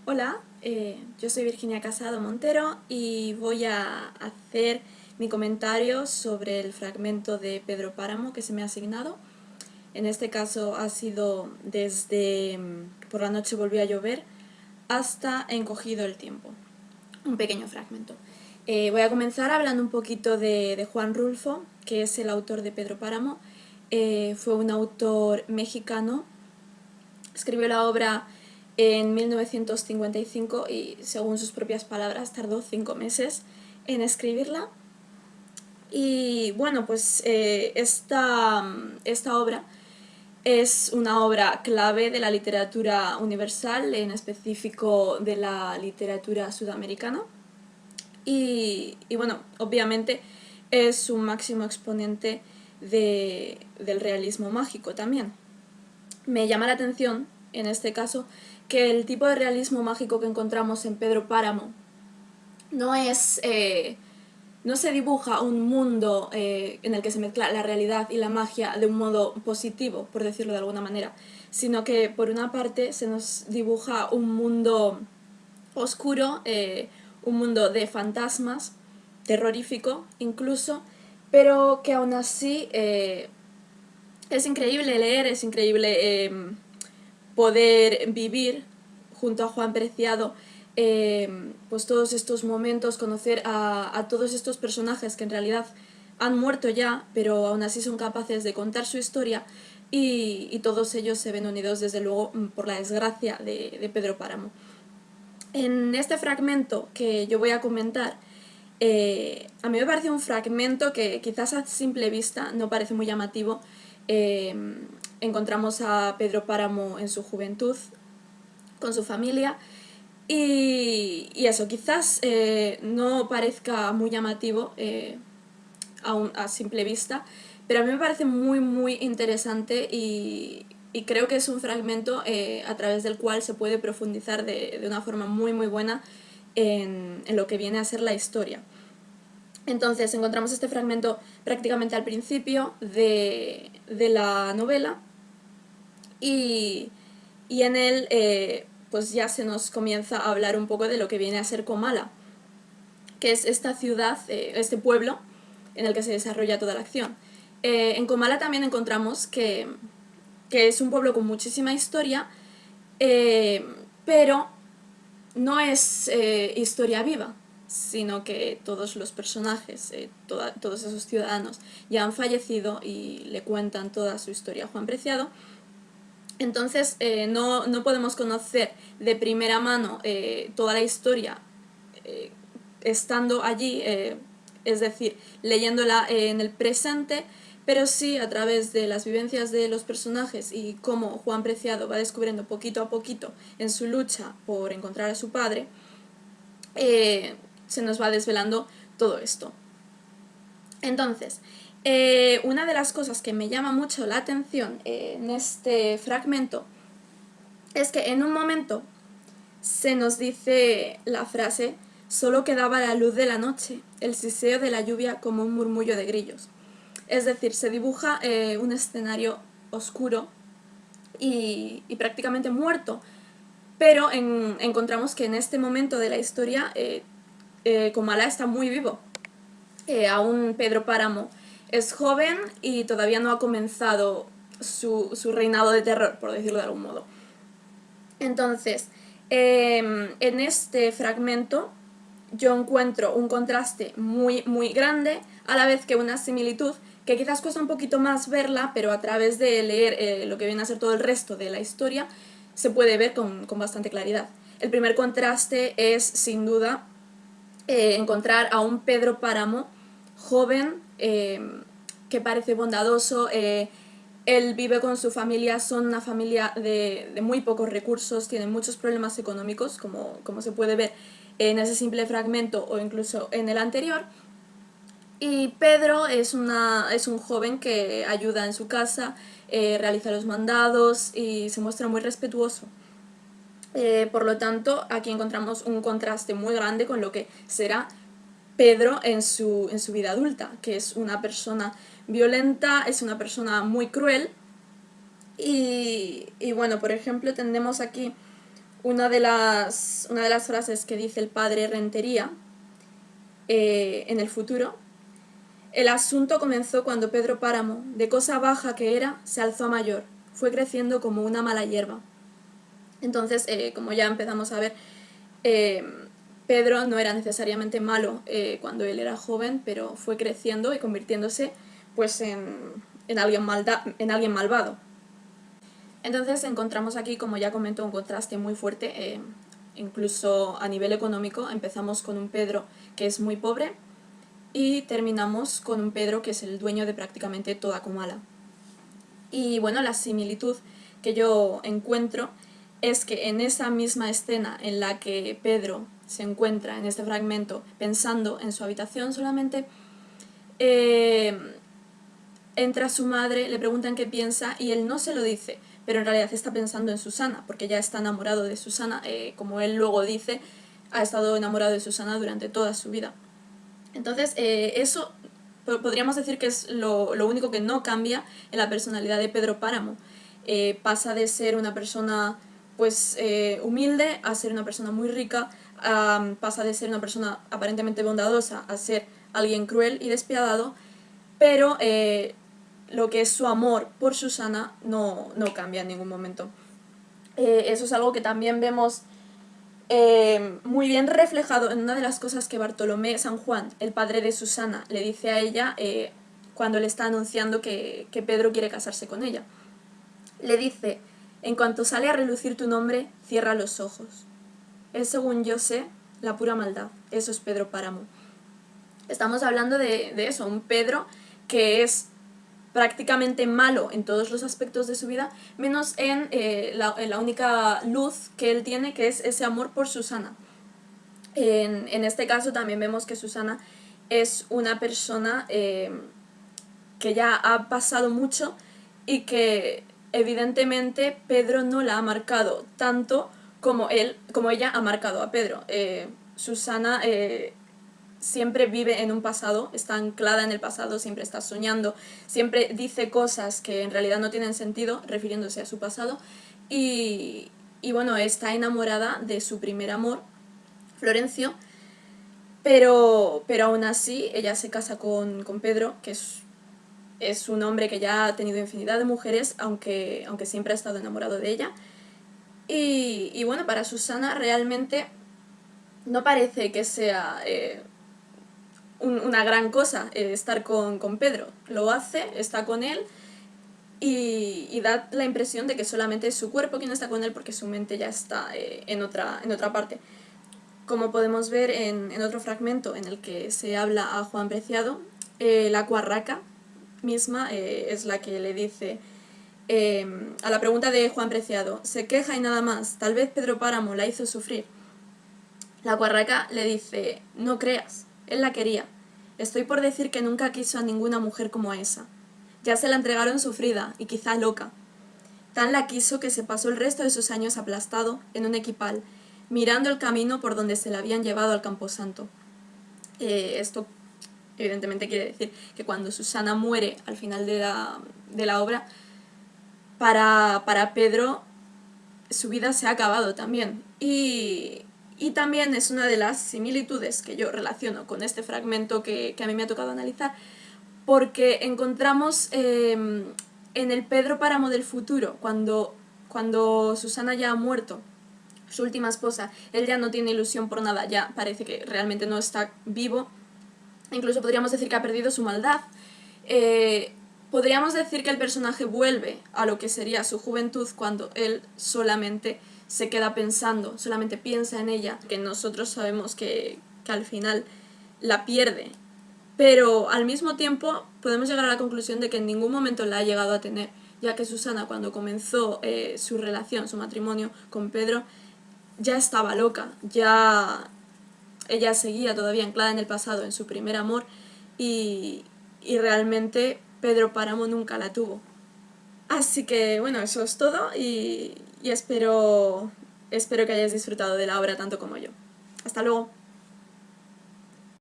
Hola, yo soy Virginia Casado Montero y voy a hacer mi comentario sobre el fragmento de Pedro Páramo que se me ha asignado. En este caso ha sido desde por la noche volvió a llover hasta encogido el tiempo. Un pequeño fragmento. Voy a comenzar hablando un poquito de Juan Rulfo, que es el autor de Pedro Páramo. Fue un autor mexicano. Escribió la obra en 1955 y, según sus propias palabras, tardó 5 meses en escribirla. Y bueno, pues esta obra es una obra clave de la literatura universal, en específico de la literatura sudamericana. Y bueno, obviamente es un máximo exponente del realismo mágico también. Me llama la atención, en este caso, que el tipo de realismo mágico que encontramos en Pedro Páramo no es... no se dibuja un mundo en el que se mezcla la realidad y la magia de un modo positivo, por decirlo de alguna manera, sino que por una parte se nos dibuja un mundo oscuro, un mundo de fantasmas, terrorífico incluso, pero que aún así es increíble leer, es increíble poder vivir junto a Juan Preciado pues todos estos momentos, conocer a todos estos personajes que en realidad han muerto ya, pero aún así son capaces de contar su historia y todos ellos se ven unidos desde luego por la desgracia de Pedro Páramo. En este fragmento que yo voy a comentar, a mí me parece un fragmento que quizás a simple vista no parece muy llamativo. Encontramos a Pedro Páramo en su juventud, con su familia, y eso, quizás no parezca muy llamativo a simple vista, pero a mí me parece muy interesante y creo que es un fragmento a través del cual se puede profundizar de una forma muy buena en lo que viene a ser la historia. Entonces encontramos este fragmento prácticamente al principio de la novela y en él pues ya se nos comienza a hablar un poco de lo que viene a ser Comala, que es esta ciudad, este pueblo en el que se desarrolla toda la acción. En Comala también encontramos que es un pueblo con muchísima historia, pero no es historia viva, sino que todos los personajes, todos esos ciudadanos ya han fallecido y le cuentan toda su historia a Juan Preciado. Entonces no podemos conocer de primera mano toda la historia estando allí, es decir, leyéndola en el presente, pero sí a través de las vivencias de los personajes y cómo Juan Preciado va descubriendo poquito a poquito en su lucha por encontrar a su padre, se nos va desvelando todo esto. Entonces, una de las cosas que me llama mucho la atención en este fragmento es que en un momento se nos dice la frase: solo quedaba la luz de la noche, el siseo de la lluvia como un murmullo de grillos. Es decir, se dibuja un escenario oscuro y prácticamente muerto, pero encontramos que en este momento de la historia Comala está muy vivo. Aún Pedro Páramo es joven y todavía no ha comenzado su reinado de terror, por decirlo de algún modo. Entonces, en este fragmento yo encuentro un contraste muy grande, a la vez que una similitud que quizás cuesta un poquito más verla, pero a través de leer lo que viene a ser todo el resto de la historia se puede ver con bastante claridad. El primer contraste es, sin duda, encontrar a un Pedro Páramo joven, que parece bondadoso. Él vive con su familia, son una familia de muy pocos recursos, tienen muchos problemas económicos, como se puede ver en ese simple fragmento o incluso en el anterior. Y Pedro es un joven que ayuda en su casa, realiza los mandados y se muestra muy respetuoso. Por lo tanto, aquí encontramos un contraste muy grande con lo que será Pedro en su vida adulta, que es una persona violenta, es una persona muy cruel. Y bueno, por ejemplo, tenemos aquí una de las frases que dice el padre Rentería en el futuro: el asunto comenzó cuando Pedro Páramo, de cosa baja que era, se alzó a mayor, fue creciendo como una mala hierba. Entonces, como ya empezamos a ver, Pedro no era necesariamente malo cuando él era joven, pero fue creciendo y convirtiéndose pues en alguien malvado. Entonces encontramos aquí, como ya comentó, un contraste muy fuerte, incluso a nivel económico. Empezamos con un Pedro que es muy pobre y terminamos con un Pedro que es el dueño de prácticamente toda Comala. Y bueno, la similitud que yo encuentro es que en esa misma escena en la que Pedro se encuentra en este fragmento pensando en su habitación solamente, entra su madre, le preguntan qué piensa y él no se lo dice, pero en realidad está pensando en Susana, porque ya está enamorado de Susana, como él luego dice, ha estado enamorado de Susana durante toda su vida. Entonces, eso podríamos decir que es lo único que no cambia en la personalidad de Pedro Páramo. Pasa de ser una persona pues humilde a ser una persona muy rica, pasa de ser una persona aparentemente bondadosa a ser alguien cruel y despiadado, pero lo que es su amor por Susana no cambia en ningún momento. Eso es algo que también vemos muy bien reflejado en una de las cosas que Bartolomé San Juan, el padre de Susana, le dice a ella cuando le está anunciando que Pedro quiere casarse con ella. Le dice: en cuanto sale a relucir tu nombre, cierra los ojos. Es, según yo sé, la pura maldad. Eso es Pedro Páramo. Estamos hablando de eso, un Pedro que es prácticamente malo en todos los aspectos de su vida, menos en la única luz que él tiene, que es ese amor por Susana. En este caso también vemos que Susana es una persona que ya ha pasado mucho y que evidentemente Pedro no la ha marcado tanto como ella ha marcado a Pedro. Susana siempre vive en un pasado, está anclada en el pasado, siempre está soñando, siempre dice cosas que en realidad no tienen sentido, refiriéndose a su pasado, y bueno, está enamorada de su primer amor, Florencio, pero aún así ella se casa con Pedro, que es un hombre que ya ha tenido infinidad de mujeres, aunque siempre ha estado enamorado de ella, y bueno, para Susana realmente no parece que sea una gran cosa estar con Pedro. Lo hace, está con él y da la impresión de que solamente es su cuerpo quien está con él, porque su mente ya está en otra parte. Como podemos ver en otro fragmento en el que se habla a Juan Preciado, la cuarraca misma es la que le dice a la pregunta de Juan Preciado: se queja y nada más, tal vez Pedro Páramo la hizo sufrir. La cuarraca le dice: no creas, él la quería. Estoy por decir que nunca quiso a ninguna mujer como a esa. Ya se la entregaron sufrida y quizá loca. Tan la quiso que se pasó el resto de sus años aplastado en un equipal, mirando el camino por donde se la habían llevado al camposanto. Esto evidentemente quiere decir que cuando Susana muere al final de la obra, para Pedro su vida se ha acabado también. Y también es una de las similitudes que yo relaciono con este fragmento que a mí me ha tocado analizar, porque encontramos en el Pedro Páramo del futuro, cuando Susana ya ha muerto, su última esposa, él ya no tiene ilusión por nada, ya parece que realmente no está vivo, incluso podríamos decir que ha perdido su maldad. Podríamos decir que el personaje vuelve a lo que sería su juventud cuando él solamente se queda pensando, solamente piensa en ella, que nosotros sabemos que al final la pierde, pero al mismo tiempo podemos llegar a la conclusión de que en ningún momento la ha llegado a tener, ya que Susana, cuando comenzó su relación, su matrimonio con Pedro, ya estaba loca, ya ella seguía todavía anclada en el pasado, en su primer amor, y realmente Pedro Páramo nunca la tuvo. Así que bueno, eso es todo y espero que hayáis disfrutado de la obra tanto como yo. Hasta luego.